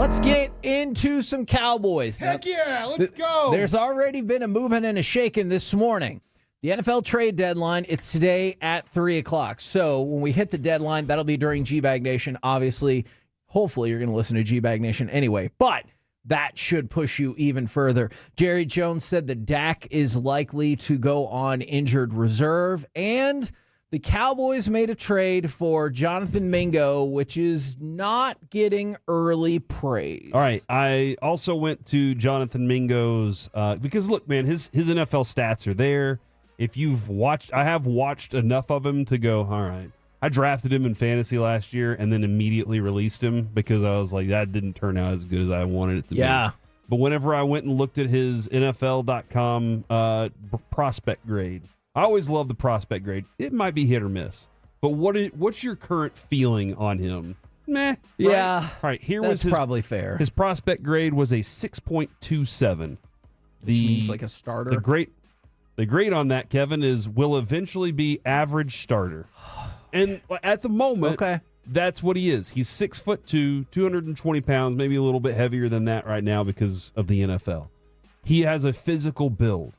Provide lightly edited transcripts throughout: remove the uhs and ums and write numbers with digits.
Let's get into some Cowboys. Heck yeah, let's go. There's already been a moving and a shaking this morning. The NFL trade deadline, it's today at 3 o'clock. So when we hit the deadline, that'll be during G-Bag Nation. Obviously, hopefully you're going to listen to G-Bag Nation anyway. But that should push you even further. Jerry Jones said that Dak is likely to go on injured reserve. And the Cowboys made a trade for Jonathan Mingo, which is not getting early praise. All right. I also went to Jonathan Mingo's because, look, man, his NFL stats are there. If you've watched, I have watched enough of him to go, all right. I drafted him in fantasy last year and then immediately released him because I was like, that didn't turn out as good as I wanted it to be. Yeah. But whenever I went and looked at his NFL.com prospect grade, I always love the prospect grade. It might be hit or miss. But what's your current feeling on him? Meh. Right? Yeah. All right. That's probably fair. His prospect grade was a 6.27. Which means like a starter. The grade on that, Kevin, is will eventually be average starter. And at the moment, that's what he is. He's 6'2", 220 pounds, maybe a little bit heavier than that right now because of the NFL. He has a physical build.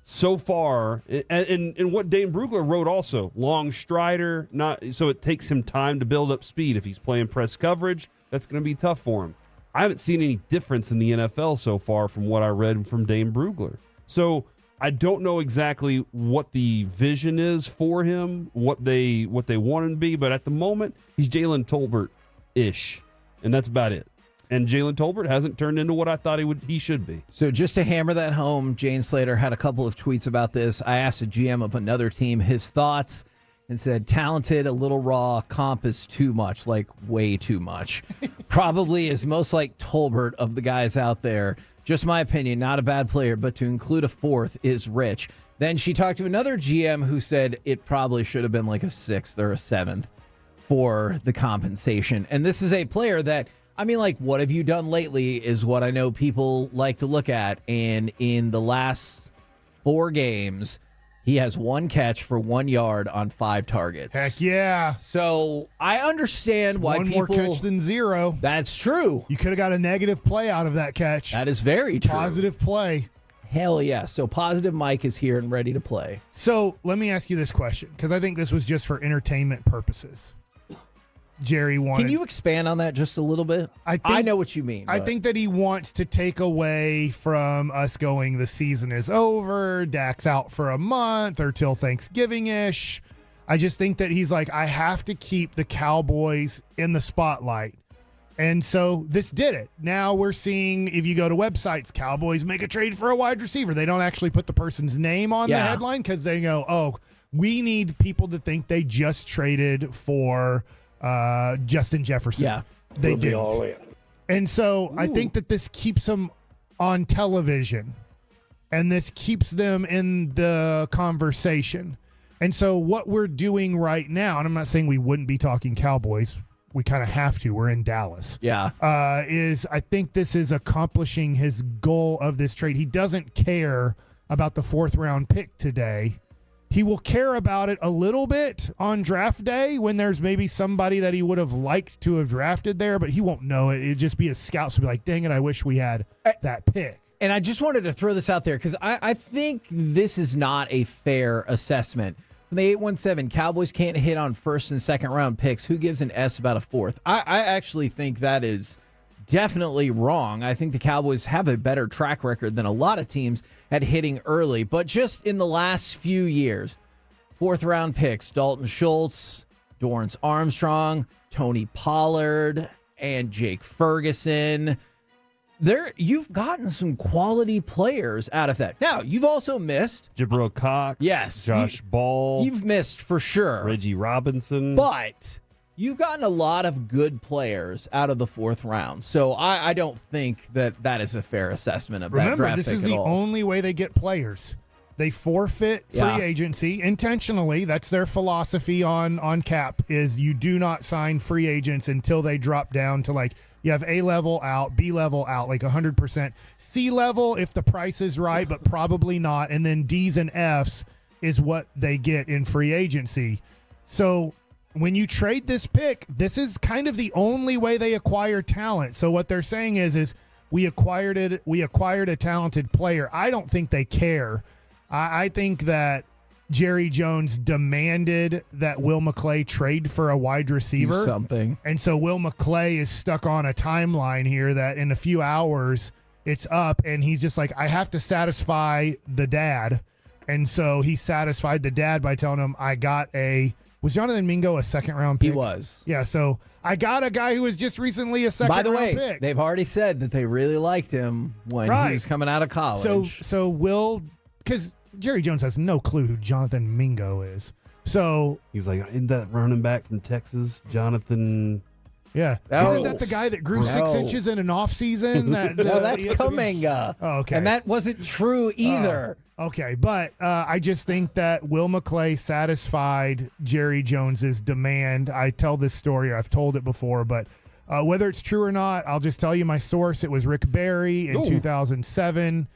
So far, and what Dane Brugler wrote also, long strider, so it takes him time to build up speed. If he's playing press coverage, that's going to be tough for him. I haven't seen any difference in the NFL so far from what I read from Dane Brugler. So I don't know exactly what the vision is for him, what they want him to be, but at the moment, he's Jalen Tolbert-ish, and that's about it. And Jalen Tolbert hasn't turned into what I thought he should be. So just to hammer that home, Jane Slater had a couple of tweets about this. I asked a GM of another team his thoughts and said, talented, a little raw, comp is too much, like way too much. Probably is most like Tolbert of the guys out there. Just my opinion, not a bad player, but to include a fourth is rich. Then she talked to another GM who said it probably should have been like a sixth or a seventh for the compensation. And this is a player that, I mean, like, what have you done lately is what I know people like to look at. And in the last 4 games, he has 1 catch for 1 yard on 5 targets. Heck yeah. So I understand why One people... more catch than 0. That's true. You could have got a negative play out of that catch. That is very true. Positive play. Hell yeah. So Positive Mike is here and ready to play. So let me ask you this question, because I think this was just for entertainment purposes. Jerry wanted... Can you expand on that just a little bit? I know what you mean. I think that he wants to take away from us going, the season is over, Dak's out for a month or till Thanksgiving-ish. I just think that he's like, I have to keep the Cowboys in the spotlight. And so this did it. Now we're seeing, if you go to websites, Cowboys make a trade for a wide receiver. They don't actually put the person's name on the headline because they go, oh, we need people to think they just traded for Justin Jefferson. Yeah. They did. All in. And so I think that this keeps them on television and this keeps them in the conversation. And so what we're doing right now, and I'm not saying we wouldn't be talking Cowboys, we kind of have to, we're in Dallas. Yeah. Is I think this is accomplishing his goal of this trade. He doesn't care about the 4th round pick today. He will care about it a little bit on draft day when there's maybe somebody that he would have liked to have drafted there, but he won't know it. It'd just be his scouts would be like, dang it, I wish we had that pick. And I just wanted to throw this out there because I think this is not a fair assessment. From the 817, Cowboys can't hit on 1st and 2nd round picks. Who gives an S about a 4th? I actually think that is definitely wrong. I think the Cowboys have a better track record than a lot of teams at hitting early. But just in the last few years, 4th round picks, Dalton Schultz, Dorrance Armstrong, Tony Pollard, and Jake Ferguson. You've gotten some quality players out of that. Now, you've also missed Jabril Cox. Yes. Josh Ball. You've missed for sure. Reggie Robinson. But you've gotten a lot of good players out of the 4th round. So I don't think that is a fair assessment of that draft pick at all. Remember, this is the only way they get players. They forfeit free agency intentionally. That's their philosophy on cap, is you do not sign free agents until they drop down to, like, you have A level out, B level out, like 100%. C level if the price is right, but probably not. And then D's and F's is what they get in free agency. So when you trade this pick, this is kind of the only way they acquire talent. So what they're saying is we acquired a talented player. I don't think they care. I think that Jerry Jones demanded that Will McClay trade for a wide receiver. Do something. And so Will McClay is stuck on a timeline here that in a few hours it's up, and he's just like, I have to satisfy the dad. And so he satisfied the dad by telling him, was Jonathan Mingo a second-round pick? He was. Yeah, so I got a guy who was just recently a second-round pick. By the way, they've already said that they really liked him when he was coming out of college. So Will, because Jerry Jones has no clue who Jonathan Mingo is. So he's like, isn't that running back from Texas, Jonathan? Yeah. Isn't that the guy that grew 6 inches in an offseason? No, that's Kuminga. Oh, okay. And that wasn't true either. Okay, but I just think that Will McClay satisfied Jerry Jones's demand. I tell this story, I've told it before, but whether it's true or not, I'll just tell you my source. It was Rick Barry in 2007.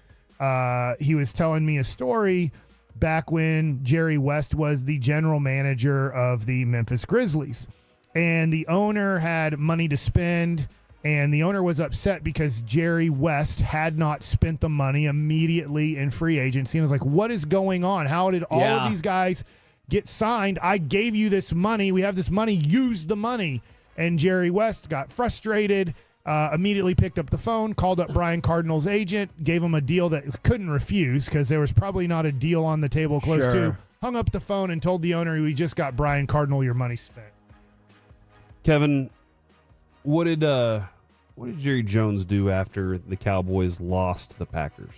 He was telling me a story back when Jerry West was the general manager of the Memphis Grizzlies. And the owner had money to spend, and the owner was upset because Jerry West had not spent the money immediately in free agency. And was like, what is going on? How did all of these guys get signed? I gave you this money. We have this money. Use the money. And Jerry West got frustrated, immediately picked up the phone, called up Brian Cardinal's agent, gave him a deal that couldn't refuse because there was probably not a deal on the table close to. Hung up the phone and told the owner, we just got Brian Cardinal, your money spent. Kevin, what did Jerry Jones do after the Cowboys lost the Packers?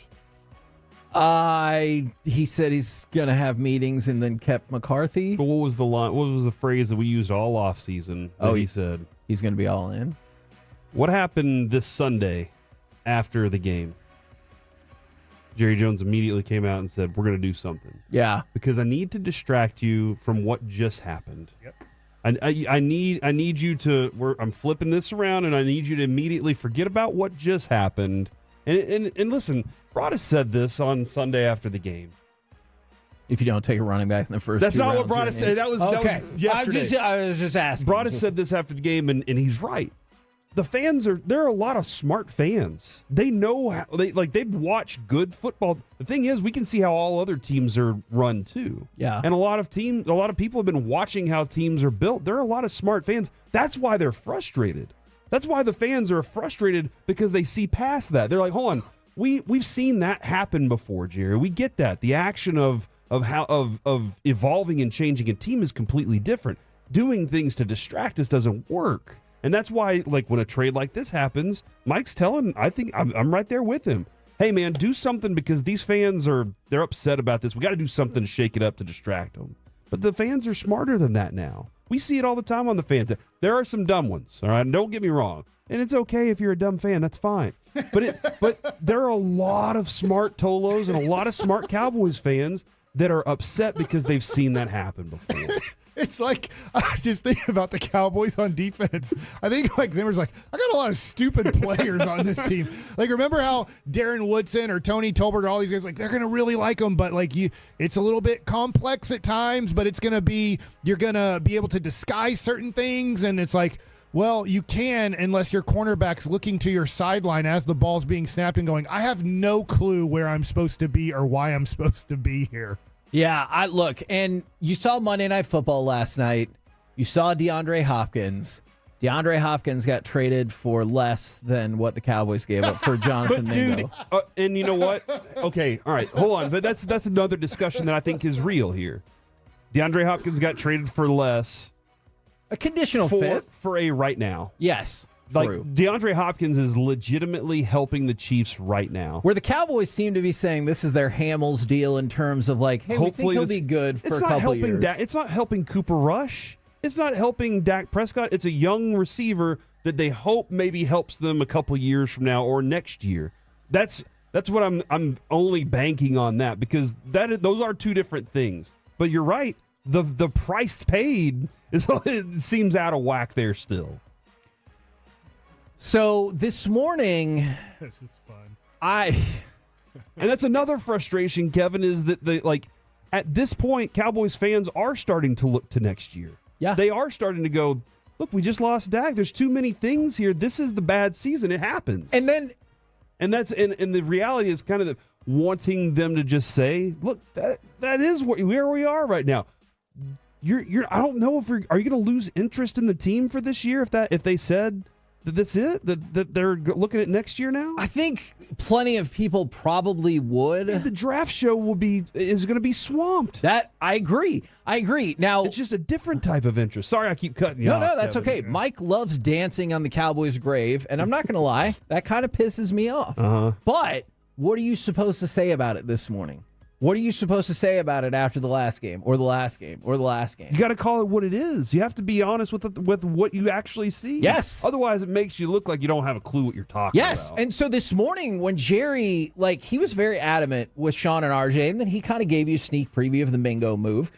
He said he's gonna have meetings and then kept McCarthy. But what was the line? What was the phrase that we used all offseason? He said he's gonna be all in. What happened this Sunday after the game? Jerry Jones immediately came out and said, we're going to do something. Yeah. Because I need to distract you from what just happened. Yep. I need you to, I'm flipping this around, and I need you to immediately forget about what just happened. And listen, Broadus said this on Sunday after the game. If you don't take a running back in the first That's two not rounds, what Broadus said. That was yesterday. I was just asking. Broadus said this after the game, and he's right. The fans there are a lot of smart fans. They know how they've watched good football. The thing is, we can see how all other teams are run too. Yeah. And a lot of people have been watching how teams are built. There are a lot of smart fans. That's why they're frustrated. That's why the fans are frustrated, because they see past that. They're like, hold on, we've seen that happen before, Jerry. We get that. The action of evolving and changing a team is completely different. Doing things to distract us doesn't work. And that's why, when a trade like this happens, Mike's telling, I think I'm right there with him. Hey, man, do something, because these fans they're upset about this. We got to do something to shake it up to distract them. But the fans are smarter than that now. We see it all the time on the fans. There are some dumb ones, all right? Don't get me wrong. And it's okay if you're a dumb fan. That's fine. But there are a lot of smart Tolos and a lot of smart Cowboys fans that are upset because they've seen that happen before. It's like, I was just thinking about the Cowboys on defense. I think Zimmer's like, I got a lot of stupid players on this team. Remember how Darren Woodson or Tony Tolbert, all these guys, they're going to really like them, but it's a little bit complex at times, but you're going to be able to disguise certain things. And it's like, well, you can, unless your cornerback's looking to your sideline as the ball's being snapped and going, I have no clue where I'm supposed to be or why I'm supposed to be here. Yeah, look, and you saw Monday Night Football last night. You saw DeAndre Hopkins. DeAndre Hopkins got traded for less than what the Cowboys gave up for Jonathan Mingo. And you know what? Okay, all right, hold on. But that's another discussion that I think is real here. DeAndre Hopkins got traded for less. A conditional fit. For a right now. Yes. True. DeAndre Hopkins is legitimately helping the Chiefs right now. Where the Cowboys seem to be saying this is their Hamels deal in terms of hey, hopefully we think he'll be good for a couple years. It's not helping Cooper Rush. It's not helping Dak Prescott. It's a young receiver that they hope maybe helps them a couple years from now or next year. That's what I'm only banking on that, because those are two different things. But you're right. The price paid it seems out of whack there still. So this morning, this is fun. And that's another frustration, Kevin, is that at this point, Cowboys fans are starting to look to next year. Yeah. They are starting to go, look, we just lost Dak. There's too many things here. This is the bad season. It happens. And the reality is kind of wanting them to just say, look, that is where we are right now. I don't know if are you going to lose interest in the team for this year if they said that that's it, that they're looking at next year now? I think plenty of people probably would. The draft show is going to be swamped. That I agree. Now it's just a different type of interest. Sorry, I keep cutting you off. No, that's Kevin. okay. Mike loves dancing on the Cowboys' grave, and I'm not going to lie, that kind of pisses me off. But what are you supposed to say about it this morning? What are you supposed to say about it after the last game, or the last game, or the last game? You got to call it what it is. You have to be honest with what you actually see. Yes. Otherwise, it makes you look like you don't have a clue what you're talking about. Yes. And so this morning when Jerry, he was very adamant with Sean and RJ, and then he kind of gave you a sneak preview of the Mingo move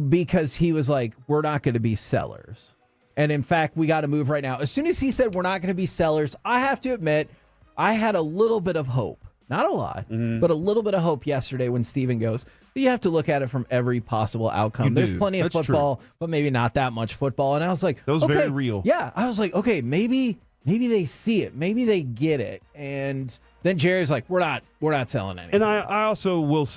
because he was like, we're not going to be sellers. And in fact, we got to move right now. As soon as he said we're not going to be sellers, I have to admit, I had a little bit of hope. Not a lot, but a little bit of hope yesterday when Steven goes, you have to look at it from every possible outcome. There's plenty of football, but maybe not that much football. And I was like, that was very real. Yeah. I was like, okay, maybe they see it. Maybe they get it. And then Jerry's like, we're not selling anything. And I also will,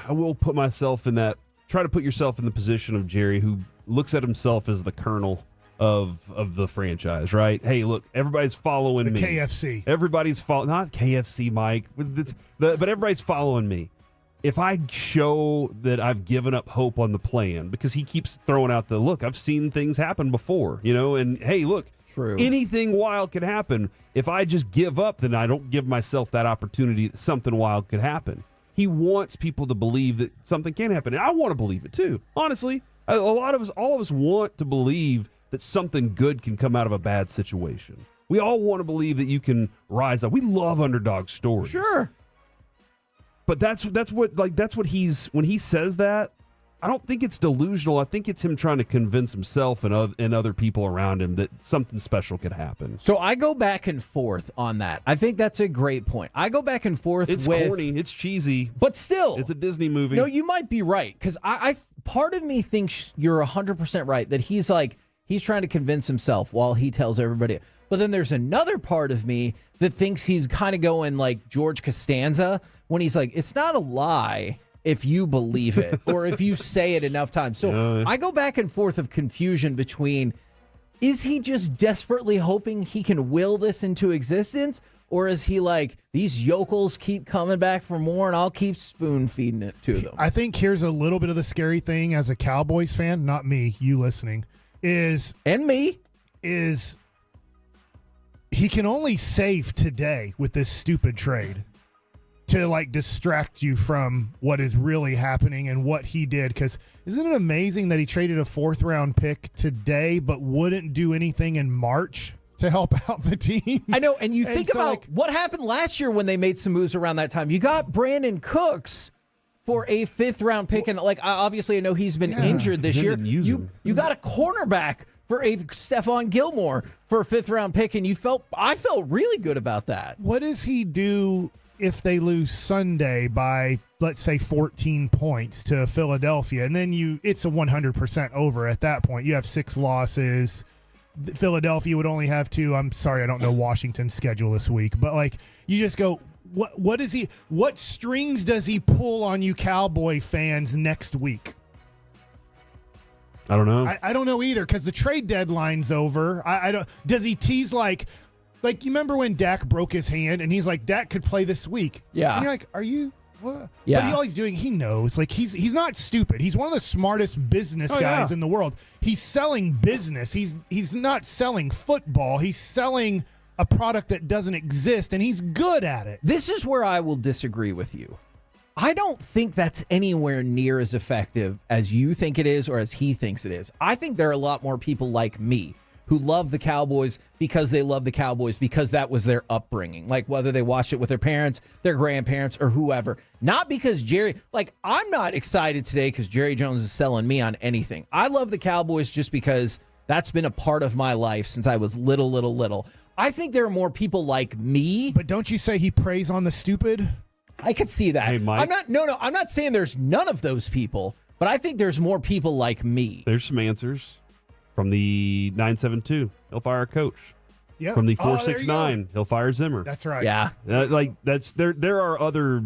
I will put myself in that, try to put yourself in the position of Jerry, who looks at himself as the colonel of the franchise, right? Hey, look, everybody's following me. KFC. Everybody's following, not KFC, Mike, but everybody's following me. If I show that I've given up hope on the plan, because he keeps throwing out look, I've seen things happen before, and hey, look, true, anything wild could happen. If I just give up, then I don't give myself that opportunity that something wild could happen. He wants people to believe that something can happen, and I want to believe it too. Honestly, all of us want to believe that something good can come out of a bad situation. We all want to believe that you can rise up. We love underdog stories. Sure. But that's what he's, when he says that, I don't think it's delusional. I think it's him trying to convince himself and other people around him that something special could happen. So I go back and forth on that. I think that's a great point. I go back and forth It's corny. It's cheesy. But still. It's a Disney movie. No, you might be right. Because I part of me thinks you're 100% right. That he's trying to convince himself while he tells everybody. But then there's another part of me that thinks he's kind of going like George Costanza when he's like, it's not a lie if you believe it or if you say it enough times. So I go back and forth of confusion between, is he just desperately hoping he can will this into existence? Or is he like, these yokels keep coming back for more and I'll keep spoon feeding it to them? I think here's a little bit of the scary thing as a Cowboys fan, not me, you listening, is he can only save today with this stupid trade to distract you from what is really happening and what he did. Because isn't it amazing that he traded a 4th round pick today but wouldn't do anything in March to help out the team? I know, and you think about what happened last year when they made some moves around that time. You got Brandon Cooks for a 5th round pick, and obviously I know he's been injured this year. You got a cornerback for a Stephon Gilmore for a 5th round pick, and I felt really good about that. What does he do if they lose Sunday by, let's say, 14 points to Philadelphia? And then it's a 100% over at that point. You have 6 losses. Philadelphia would only have 2. I'm sorry, I don't know Washington's schedule this week, but you just go, what strings does he pull on you Cowboy fans next week? I don't know. I don't know either, because the trade deadline's over. I don't. Does he tease like you remember when Dak broke his hand and he's like, Dak could play this week? Yeah. And you're like, are you? What? Yeah. But all he's doing, he knows. He's not stupid. He's one of the smartest business guys in the world. He's selling business. He's not selling football. He's selling a product that doesn't exist, and he's good at it. This is where I will disagree with you. I don't think that's anywhere near as effective as you think it is or as he thinks it is. I think there are a lot more people like me who love the Cowboys because they love the Cowboys because that was their upbringing. Whether they watched it with their parents, their grandparents, or whoever. Not because Jerry, I'm not excited today because Jerry Jones is selling me on anything. I love the Cowboys just because that's been a part of my life since I was little. I think there are more people like me. But don't you say he preys on the stupid? I could see that. Hey, Mike. I'm not saying there's none of those people, but I think there's more people like me. There's some answers. From the 972, he'll fire a coach. Yep. From the Oh, there you 469, he'll fire Zimmer. That's right. Yeah. There are other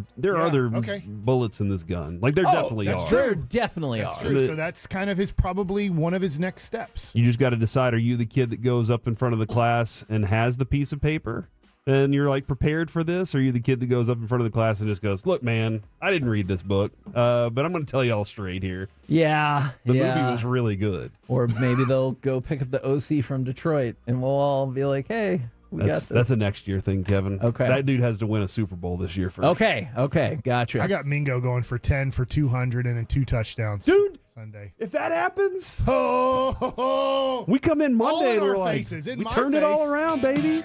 okay. bullets in this gun. Like there definitely that's are. true. There definitely That's are. true. So that's kind of probably one of his next steps. You just got to decide: are you the kid that goes up in front of the class and has the piece of paper, and you're like prepared for this? Or are you the kid that goes up in front of the class and just goes, "Look, man, I didn't read this book, but I'm going to tell y'all straight here. Yeah. The movie was really good." Or maybe they'll go pick up the OC from Detroit, and we'll all be like, "Hey, we got this." That's a next year thing, Kevin. Okay. That dude has to win a Super Bowl this year first. Okay, gotcha. I got Mingo going for 10 for 200 and 2 touchdowns. Dude, Sunday. if that happens, Oh, we come in Monday all in and we're our like, faces, in we my turned it all face. around, baby.